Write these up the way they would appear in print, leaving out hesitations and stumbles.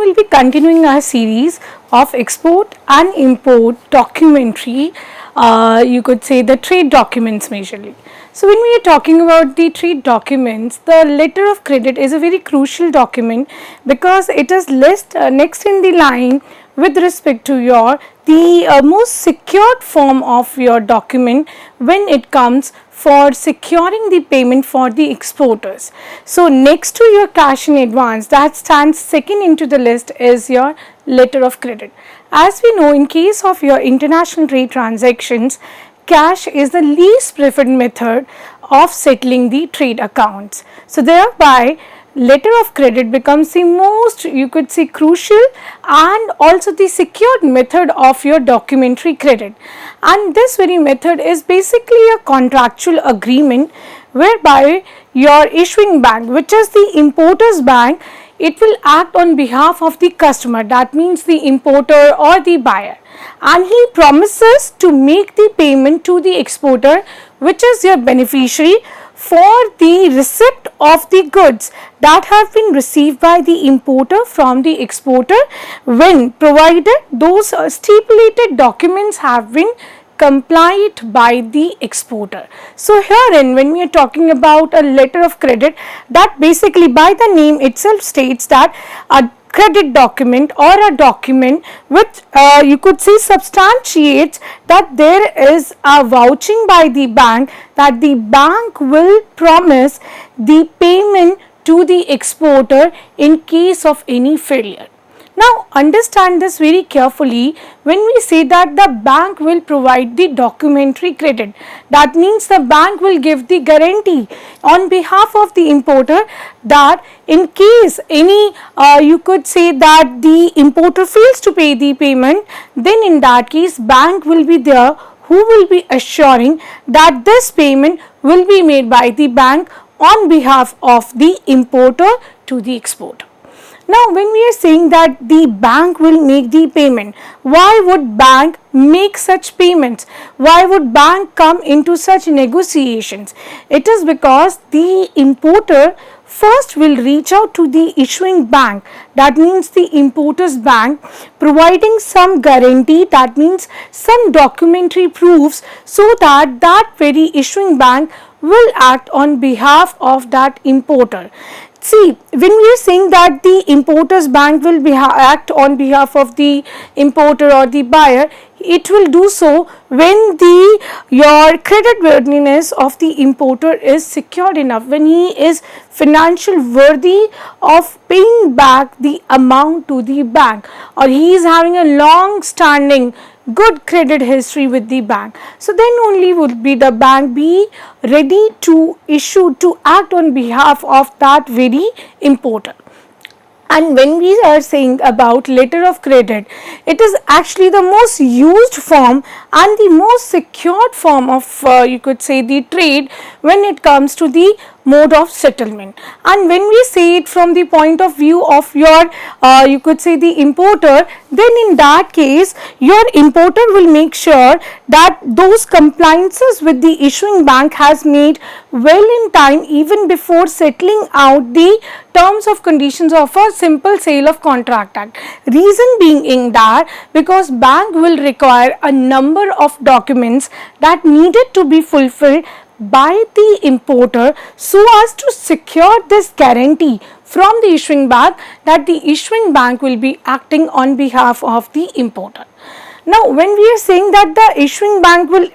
will be continuing our series of export and import documentary, you could say the trade documents majorly. So when we are talking about the trade documents, the letter of credit is a very crucial document because it is next in the line with respect to your the most secured form of your document when it comes for securing the payment for the exporters. So next to your cash in advance, that stands second into the list is your letter of credit. As we know, in case of your international trade transactions, cash is the least preferred method of settling the trade accounts. So thereby letter of credit becomes the most, you could say, crucial and also the secured method of your documentary credit. And this very method is basically a contractual agreement whereby your issuing bank, which is the importer's bank, it will act on behalf of the customer, that means the importer or the buyer, and he promises to make the payment to the exporter, which is your beneficiary, for the receipt of the goods that have been received by the importer from the exporter, when provided those stipulated documents have been complied by the exporter. So herein, when we are talking about a letter of credit, that basically by the name itself states that a credit document or a document which you could say substantiates that there is a vouching by the bank that the bank will promise the payment to the exporter in case of any failure. Now understand this very carefully. When we say that the bank will provide the documentary credit, that means the bank will give the guarantee on behalf of the importer that in case any you could say that the importer fails to pay the payment, then in that case bank will be there who will be assuring that this payment will be made by the bank on behalf of the importer to the exporter. Now when we are saying that the bank will make the payment, why would bank make such payments? Why would bank come into such negotiations? It is because the importer first will reach out to the issuing bank, that means the importer's bank, providing some guarantee, that means some documentary proofs, so that that very issuing bank will act on behalf of that importer. See, when we are saying that the importer's bank will act on behalf of the importer or the buyer, it will do so when your credit worthiness of the importer is secured enough, when he is financial worthy of paying back the amount to the bank, or he is having a long standing good credit history with the bank. So then only would be the bank be ready to issue, to act on behalf of that very importer. And when we are saying about letter of credit, it is actually the most used form and the most secured form of you could say the trade when it comes to the mode of settlement. And when we say it from the point of view of your you could say the importer, then in that case your importer will make sure that those compliances with the issuing bank has made well in time, even before settling out the terms of conditions of a simple sale of contract act. Reason being in that because bank will require a number of documents that needed to be fulfilled by the importer so as to secure this guarantee from the issuing bank that the issuing bank will be acting on behalf of the importer. Now when we are saying that the issuing bank will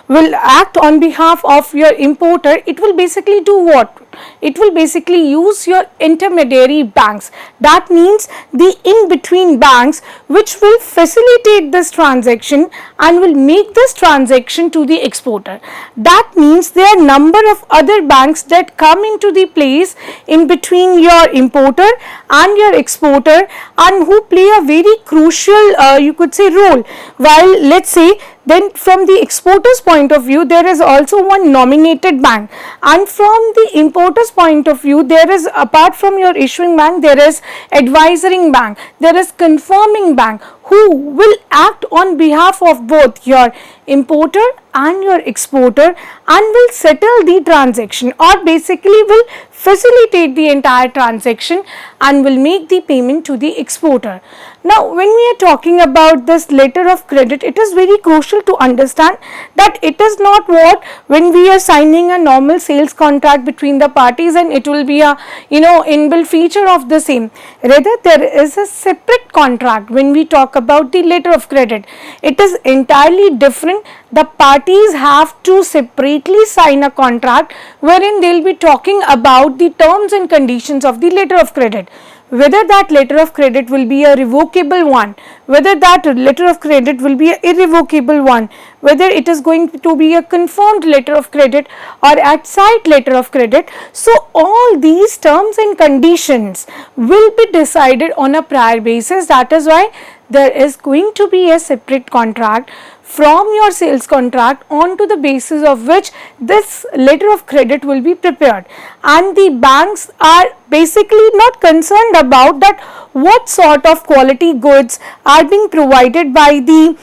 will act on behalf of your importer, it will basically do what? It will basically use your intermediary banks, that means the in between banks which will facilitate this transaction and will make this transaction to the exporter. That means there are number of other banks that come into the place in between your importer and your exporter, and who play a very crucial you could say role. While let's say then from the exporter's point of view, there is also one nominated bank, and from the importer's point of view, there is, apart from your issuing bank, there is advising bank, there is confirming bank, who will act on behalf of both your importer and your exporter, and will settle the transaction, or basically will facilitate the entire transaction and will make the payment to the exporter. Now, when we are talking about this letter of credit, it is very crucial to understand that it is not what when we are signing a normal sales contract between the parties and it will be a inbuilt feature of the same. Rather, there is a separate contract when we talk about the letter of credit. It is entirely different. The parties have to separately sign a contract wherein they will be talking about the terms and conditions of the letter of credit. Whether that letter of credit will be a revocable one, whether that letter of credit will be an irrevocable one, whether it is going to be a confirmed letter of credit or at sight letter of credit. So, all these terms and conditions will be decided on a prior basis. That is why there is going to be a separate contract from your sales contract onto the basis of which this letter of credit will be prepared, and the banks are basically not concerned about that what sort of quality goods are being provided by the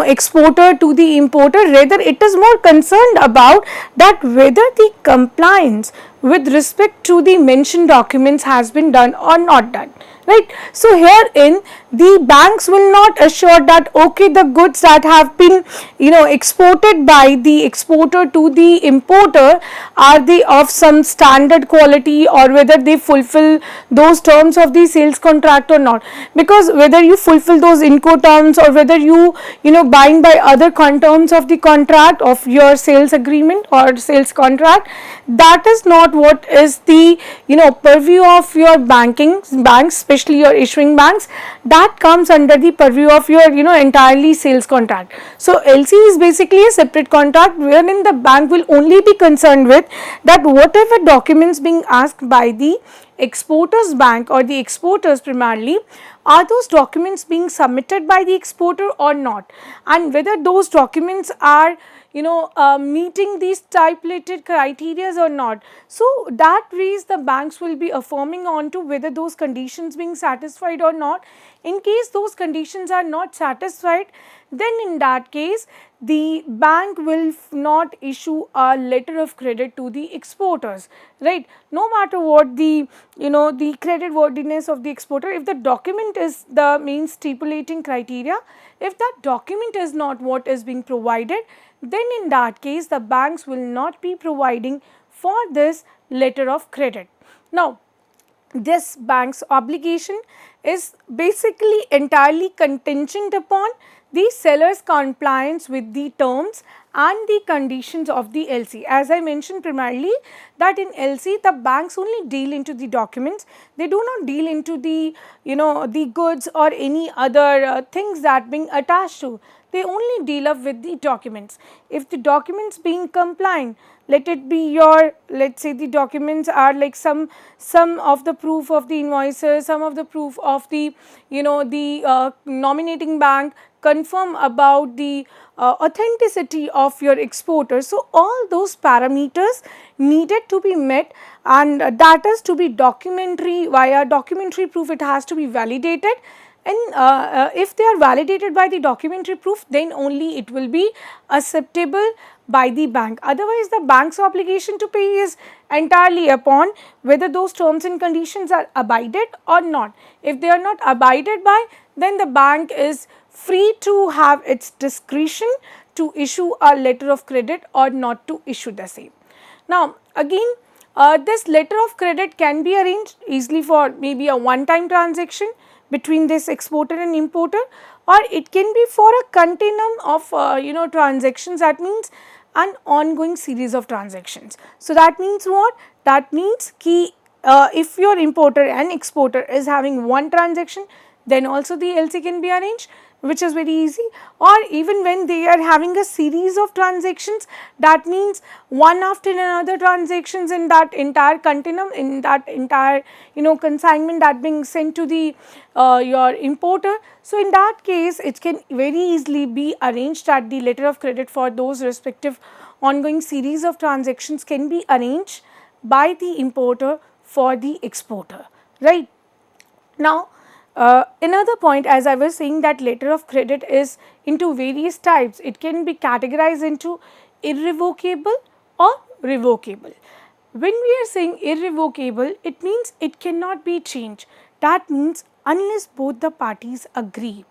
exporter to the importer. Rather, it is more concerned about that whether the compliance with respect to the mentioned documents has been done or not done. Right. So, herein the banks will not assure that okay, the goods that have been exported by the exporter to the importer, are they of some standard quality or whether they fulfill those terms of the sales contract or not, because whether you fulfill those Incoterms or whether you bind by other terms of the contract of your sales agreement or sales contract, that is not what is the purview of your banks, especially your issuing banks. That comes under the purview of your entirely sales contract. So, LC is basically a separate contract wherein the bank will only be concerned with that whatever documents being asked by the exporters bank or the exporters primarily, are those documents being submitted by the exporter or not, and whether those documents are meeting these stipulated criteria or not. So, that ways the banks will be affirming on to whether those conditions being satisfied or not. In case those conditions are not satisfied, then in that case the bank will not issue a letter of credit to the exporters, right. No matter what the the credit worthiness of the exporter, if the document is the main stipulating criteria, if that document is not what is being provided, then in that case the banks will not be providing for this letter of credit. Now, this bank's obligation is basically entirely contingent upon the seller's compliance with the terms and the conditions of the LC. As I mentioned primarily that in LC the banks only deal into the documents, they do not deal into the the goods or any other things that being attached to. They only deal up with the documents. If the documents being compliant, let it be your, let us say the documents are like some of the proof of the invoices, some of the proof of the the nominating bank confirm about the authenticity of your exporter. So, all those parameters needed to be met, and that is to be documentary, via documentary proof it has to be validated, and if they are validated by the documentary proof, then only it will be acceptable by the bank. Otherwise, the bank's obligation to pay is entirely upon whether those terms and conditions are abided or not. If they are not abided by, then the bank is free to have its discretion to issue a letter of credit or not to issue the same. Now, again this letter of credit can be arranged easily for maybe a one-time transaction between this exporter and importer, or it can be for a continuum of transactions. That means an ongoing series of transactions. So, that means what? That means if your importer and exporter is having one transaction, then also the LC can be arranged, which is very easy. Or even when they are having a series of transactions, that means one after another transactions in that entire continuum, in that entire consignment that being sent to the your importer. So, in that case it can very easily be arranged that the letter of credit for those respective ongoing series of transactions can be arranged by the importer for the exporter, right. Now, Another point, as I was saying, that letter of credit is into various types. It can be categorized into irrevocable or revocable. When we are saying irrevocable, it means it cannot be changed. That means unless both the parties agree,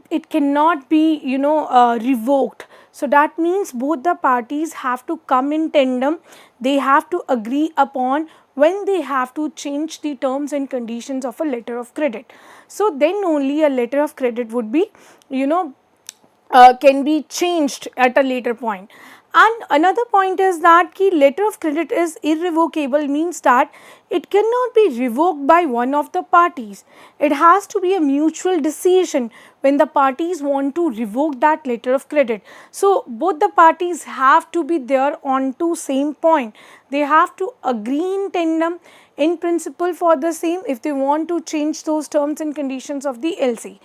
it cannot be, revoked. So that means both the parties have to come in tandem. They have to agree upon when they have to change the terms and conditions of a letter of credit. So then only a letter of credit would be, can be changed at a later point. And another point is that ki letter of credit is irrevocable, means that it cannot be revoked by one of the parties. It has to be a mutual decision when the parties want to revoke that letter of credit. So both the parties have to be there on to same point. They have to agree in tandem in principle for the same if they want to change those terms and conditions of the LC.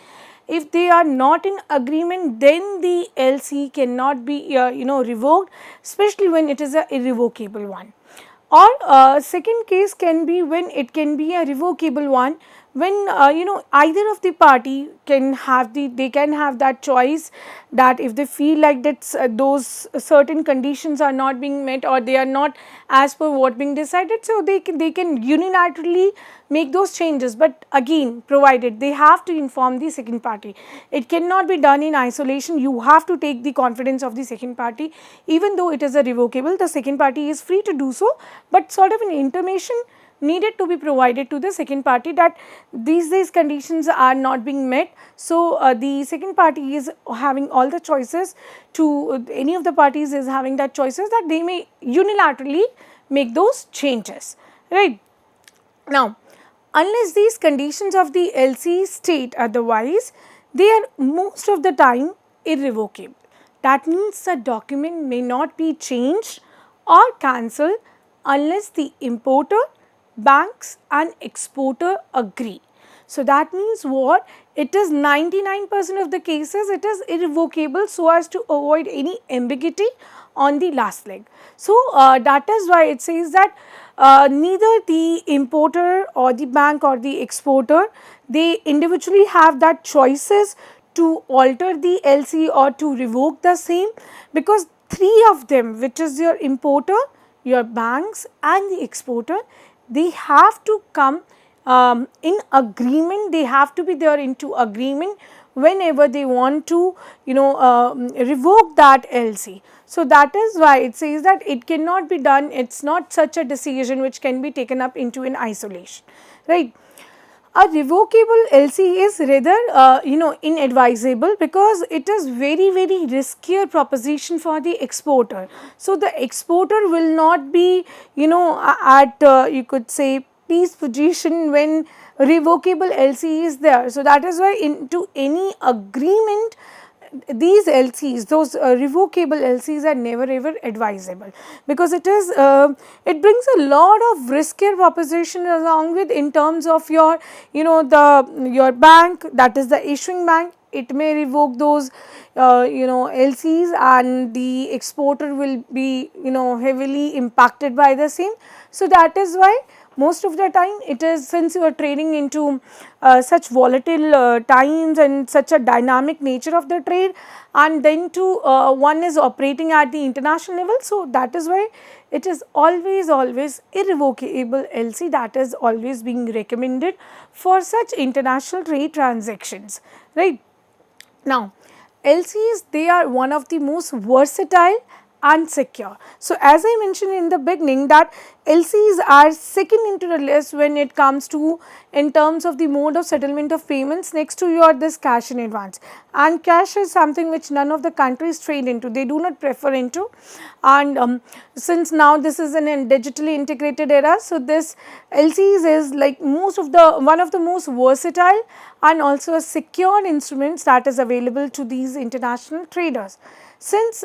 If they are not in agreement, then the LC cannot be revoked, especially when it is a irrevocable one. Or second case can be when it can be a revocable one, when either of the party can have they can have that choice, that if they feel like that those certain conditions are not being met or they are not as per what being decided, so they can unilaterally make those changes, but again provided they have to inform the second party. It cannot be done in isolation. You have to take the confidence of the second party. Even though it is a revocable, the second party is free to do so, but sort of an intimation needed to be provided to the second party that these conditions are not being met. So the second party is having all the choices to any of the parties is having that choices that they may unilaterally make those changes, right. Now, unless these conditions of the LC state otherwise, they are most of the time irrevocable. That means the document may not be changed or cancelled unless the importer, banks and exporter agree. So that means what? It is 99% of the cases it is irrevocable, so as to avoid any ambiguity on the last leg. So that is why it says that neither the importer or the bank or the exporter, they individually have that choices to alter the LC or to revoke the same, because three of them, which is your importer, your banks and the exporter, they have to come in agreement. They have to be there into agreement whenever they want to revoke that LC. So that is why it says that it cannot be done. It is not such a decision which can be taken up into an isolation, right. A revocable LC is rather inadvisable, because it is very riskier proposition for the exporter. So the exporter will not be at you could say peace position when revocable LC is there. So that is why into any agreement these LCs, those revocable LCs are never ever advisable, because it is it brings a lot of riskier proposition along with in terms of your your bank, that is the issuing bank. It may revoke those LCs and the exporter will be heavily impacted by the same. So that is why most of the time it is, since you are trading into such volatile times and such a dynamic nature of the trade, and then to one is operating at the international level. So that is why it is always irrevocable LC that is always being recommended for such international trade transactions, right. Now, LCs, they are one of the most versatile and secure. So as I mentioned in the beginning that LCs are second into the list when it comes to in terms of the mode of settlement of payments, next to your this cash in advance, and cash is something which none of the countries trade into, they do not prefer into. And since now this is in a digitally integrated era, so this LCs is like one of the most versatile and also a secure instruments that is available to these international traders. Since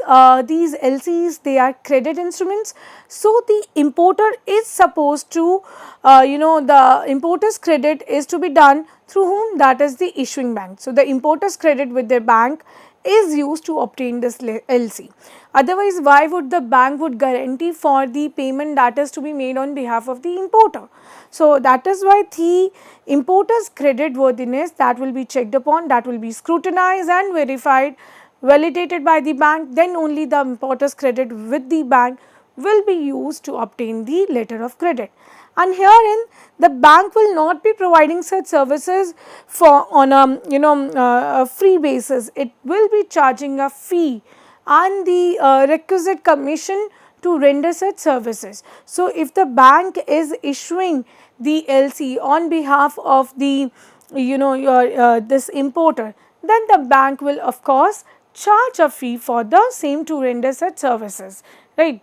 these LCs, they are credit instruments, so the importer is supposed to the importer's credit is to be done through whom? That is the issuing bank. So the importer's credit with their bank is used to obtain this LC. Otherwise, why would the bank would guarantee for the payment that is to be made on behalf of the importer? So that is why the importer's credit worthiness, that will be checked upon, that will be scrutinized and verified, validated by the bank, then only the importer's credit with the bank will be used to obtain the letter of credit. And herein the bank will not be providing such services for on a free basis. It will be charging a fee and the requisite commission to render such services. So if the bank is issuing the LC on behalf of the your this importer, then the bank will of course charge a fee for the same to render such services, right.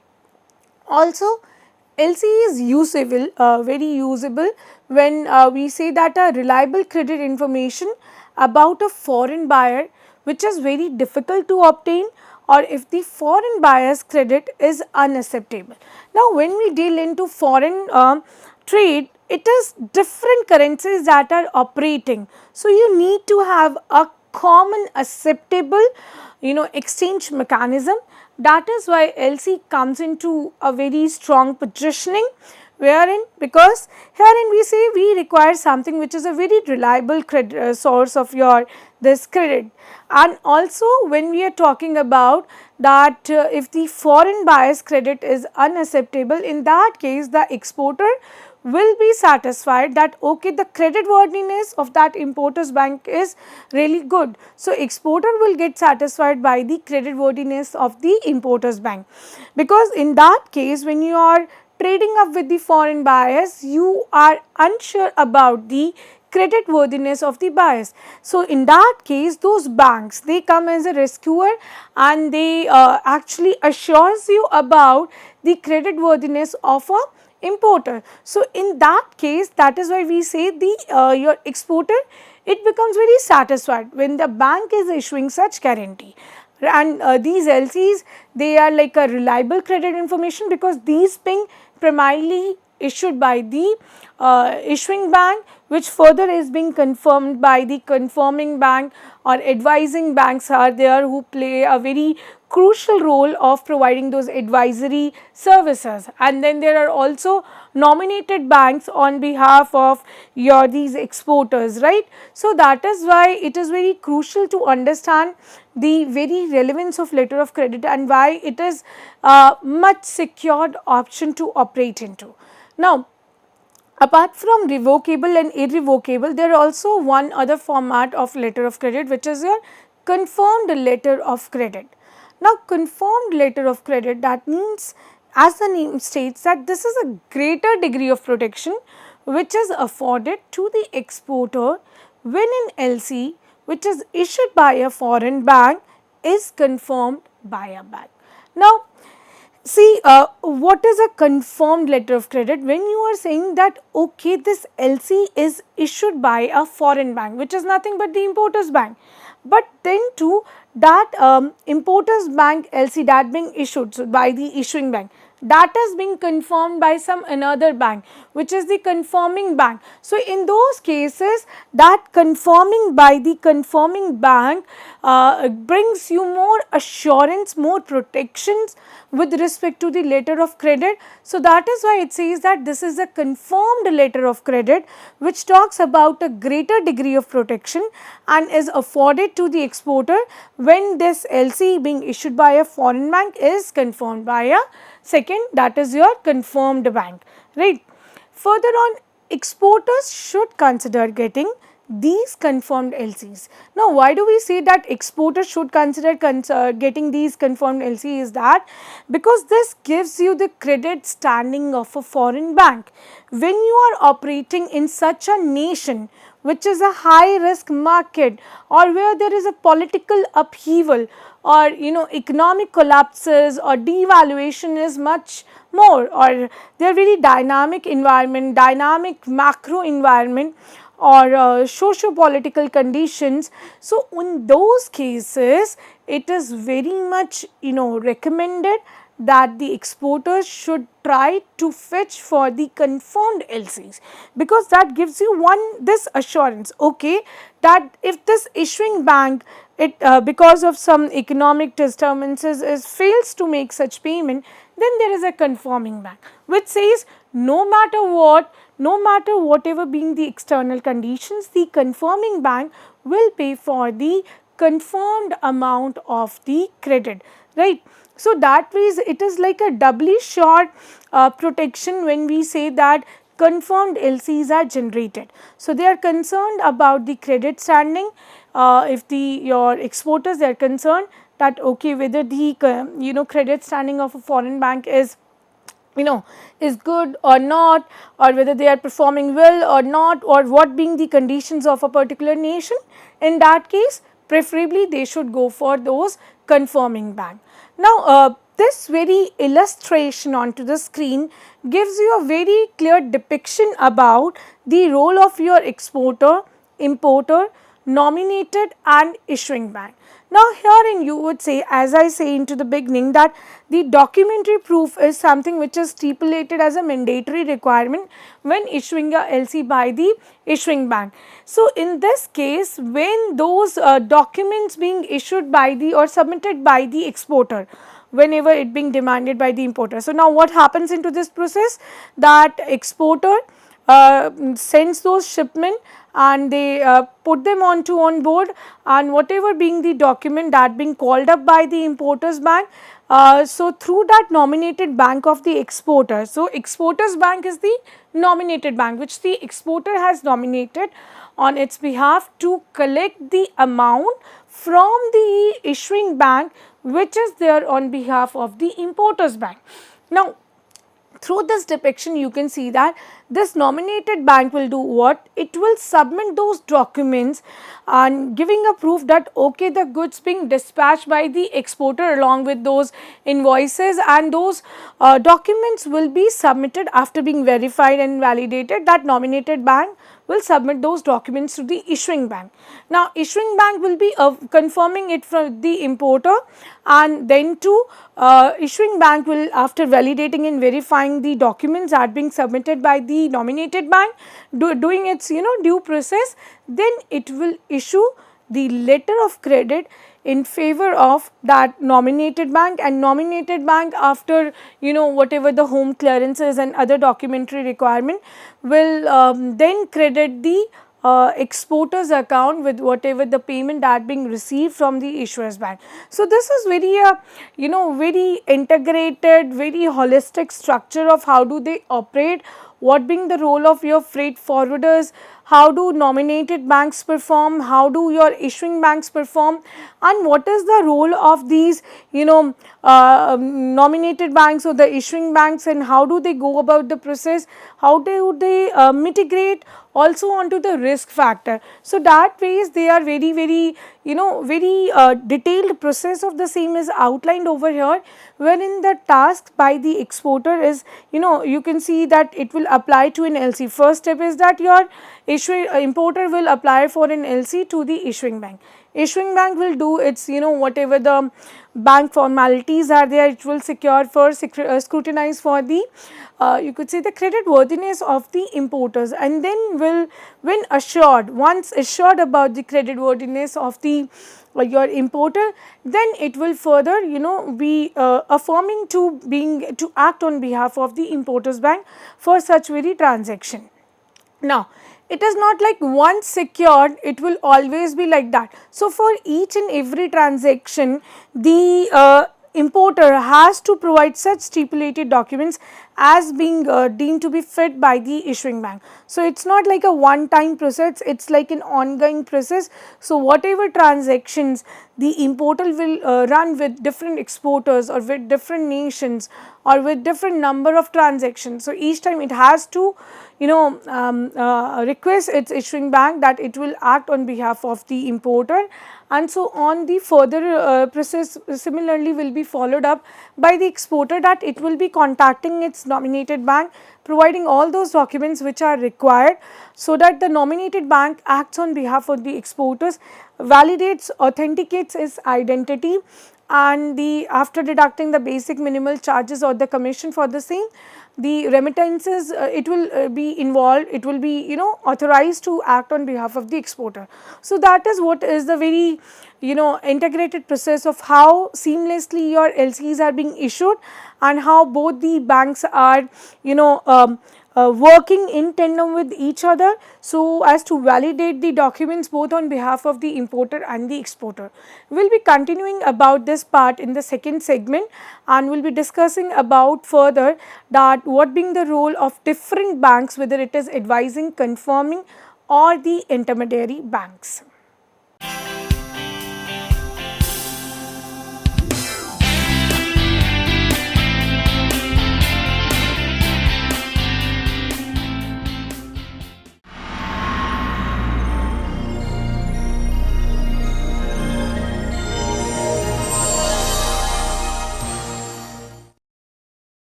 Also, LC is usable, very usable when we say that a reliable credit information about a foreign buyer which is very difficult to obtain, or if the foreign buyer's credit is unacceptable. Now, when we deal into foreign trade, it is different currencies that are operating. So, you need to have a common acceptable exchange mechanism. That is why LC comes into a very strong positioning, wherein, because herein we say we require something which is a very reliable credit, source of your this credit. And also when we are talking about that if the foreign buyer's credit is unacceptable, in that case the exporter will be satisfied that okay, the credit worthiness of that importer's bank is really good. So, exporter will get satisfied by the credit worthiness of the importer's bank, because in that case when you are trading up with the foreign buyers, you are unsure about the credit worthiness of the buyers. So, in that case those banks, they come as a rescuer and they actually assures you about the credit worthiness of a importer. So, in that case, that is why we say the your exporter, it becomes very satisfied when the bank is issuing such guarantee. And these LCs, they are like a reliable credit information, because these being primarily issued by the issuing bank, which further is being confirmed by the confirming bank, or advising banks are there who play a very crucial role of providing those advisory services. And then there are also nominated banks on behalf of your these exporters, right. So, that is why it is very crucial to understand the very relevance of letter of credit and why it is a much secured option to operate into. Now, apart from revocable and irrevocable, there are also one other format of letter of credit, which is your confirmed letter of credit. Now, confirmed letter of credit, that means, as the name states, that this is a greater degree of protection which is afforded to the exporter when an LC which is issued by a foreign bank is confirmed by a bank. Now, see what is a confirmed letter of credit? When you are saying that okay, this LC is issued by a foreign bank which is nothing but the importer's bank, but then too that importer's bank LC that being issued by the issuing bank, that is being confirmed by some another bank which is the confirming bank. So, in those cases that confirming by the confirming bank brings you more assurance, more protections with respect to the letter of credit. So, that is why it says that this is a confirmed letter of credit which talks about a greater degree of protection and is afforded to the exporter when this LC being issued by a foreign bank is confirmed by a second, that is your confirmed bank, right. Further on, exporters should consider getting these confirmed LCs. Now, why do we say that exporters should consider getting these confirmed LCs? Is that because this gives you the credit standing of a foreign bank. When you are operating in such a nation which is a high risk market, or where there is a political upheaval, or economic collapses or devaluation is much more, or they are very dynamic environment, dynamic macro environment, or socio-political conditions. So, in those cases it is very much recommended that the exporters should try to fetch for the confirmed LCs, because that gives you this assurance, okay, that if this issuing bank it because of some economic disturbances is fails to make such payment, then there is a confirming bank which says no matter what, no matter whatever being the external conditions, the confirming bank will pay for the confirmed amount of the credit, right. So, that means it is like a doubly sure protection when we say that confirmed LCs are generated. So, they are concerned about the credit standing, if your exporters are concerned that okay, whether the credit standing of a foreign bank is is good or not, or whether they are performing well or not, or what being the conditions of a particular nation. In that case, preferably they should go for those confirming bank. Now, this very illustration onto the screen gives you a very clear depiction about the role of your exporter, importer, nominated and issuing bank. Now, herein you would say, as I say into the beginning, that the documentary proof is something which is stipulated as a mandatory requirement when issuing a LC by the issuing bank. So, in this case, when those documents being issued by the or submitted by the exporter, whenever it being demanded by the importer. So, now what happens into this process, that exporter sends those shipment and they put them on board, and whatever being the document that being called up by the importers bank, so through that nominated bank of the exporter. So, exporters bank is the nominated bank which the exporter has nominated on its behalf to collect the amount from the issuing bank which is there on behalf of the importers bank. Now, through this depiction you can see that this nominated bank will do what? It will submit those documents and giving a proof that okay, the goods being dispatched by the exporter along with those invoices, and those documents will be submitted after being verified and validated. That nominated bank will submit those documents to the issuing bank. Now, issuing bank will be confirming it from the importer, and then to issuing bank will, after validating and verifying the documents that being submitted by the nominated bank, doing its due process, then it will issue the letter of credit in favor of that nominated bank, and nominated bank, after whatever the home clearances and other documentary requirement, will then credit the exporter's account with whatever the payment that being received from the issuer's bank. So, this is very very integrated, very holistic structure of how do they operate, what being the role of your freight forwarders, how do nominated banks perform, how do your issuing banks perform, and what is the role of these nominated banks or the issuing banks, and how do they go about the process, how do they mitigate also onto the risk factor. So, that ways they are very very detailed process of the same is outlined over here, wherein the task by the exporter is you can see that it will apply to an LC. First step is that your importer will apply for an LC to the issuing bank. Issuing bank will do its whatever the bank formalities are there, it will secure for scrutinize for the you could say the credit worthiness of the importers, and then will, when assured, once assured about the credit worthiness of the your importer, then it will further be affirming to act on behalf of the importers bank for such very transaction. Now, it is not like once secured it will always be like that. So, for each and every transaction the importer has to provide such stipulated documents as being deemed to be fit by the issuing bank. So, it is not like a one time process, it is like an ongoing process. So, whatever transactions the importer will run with different exporters or with different nations or with different number of transactions. So, each time it has to request its issuing bank that it will act on behalf of the importer, and so on. The further process similarly will be followed up by the exporter, that it will be contacting its nominated bank, providing all those documents which are required, so that the nominated bank acts on behalf of the exporters, validates, authenticates its identity, and the after deducting the basic minimal charges or the commission for the same, the remittances it will be involved, it will be authorized to act on behalf of the exporter. So that is what is the very integrated process of how seamlessly your LCs are being issued, and how both the banks are working in tandem with each other so as to validate the documents both on behalf of the importer and the exporter. We will be continuing about this part in the second segment, and we will be discussing about further that what being the role of different banks, whether it is advising, confirming or the intermediary banks.